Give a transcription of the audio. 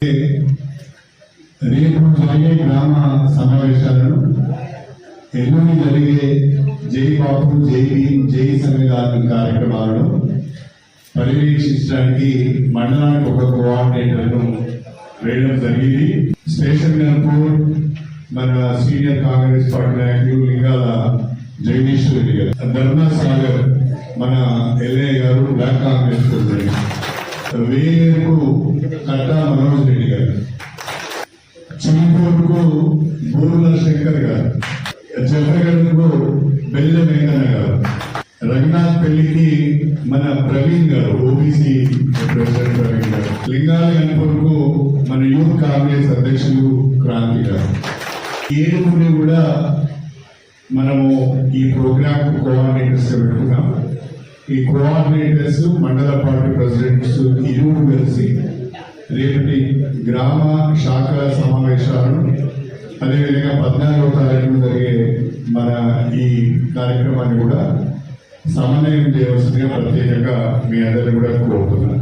రేపు జరిగే గ్రామ సమావేశాలను ఎల్లుండి జరిగే జై బాపు జై భీమ్ జై సంవిధానం కార్యక్రమాలను పర్యవేక్షించడానికి మండలానికి ఒక కోఆర్డినేటర్ను వేయడం జరిగింది. స్టేషన్ గన్పూర్ మన సీనియర్ కాంగ్రెస్ పార్టీ నాయకులు లింగాల జగదీశ్వర్ రెడ్డి గారు, ధర్నా సాగర్ మన ఎల్ఏ గారు బ్లాక్ కాంగ్రెస్ వేరేకు కట్టా మనోజ్ రెడ్డి గారు, చిన్నపూర్కు బూర్ల శంకర్ గారు, జఫర్గఢ్కు బెల్ల వెంకన్న గారు, రఘునాథ్ పెళ్లికి మన ప్రవీణ్ గారు ఓబీసీ ప్రెసిడెంట్ ప్రవీణ్ గారు, లింగాల గన్పూర్కు మన యూత్ కాంగ్రెస్ అధ్యక్షులు క్రాంతి గారు. ఏడుగురిని కూడా మనము ఈ ప్రోగ్రామ్ కోఆర్డినేటర్స్ పెట్టుకున్నాం. ఈ కోఆర్డినేటర్స్ మండల పార్టీ ప్రెసిడెంట్స్ ఇరువురు కలిసి రేపటి గ్రామ శాఖ సమావేశాలను అదేవిధంగా 14వ తారీఖున జరిగే మన ఈ కార్యక్రమాన్ని కూడా సమన్వయం చేయవలసిందిగా ప్రత్యేకంగా మీ అందరినీ కూడా కోరుతున్నాను.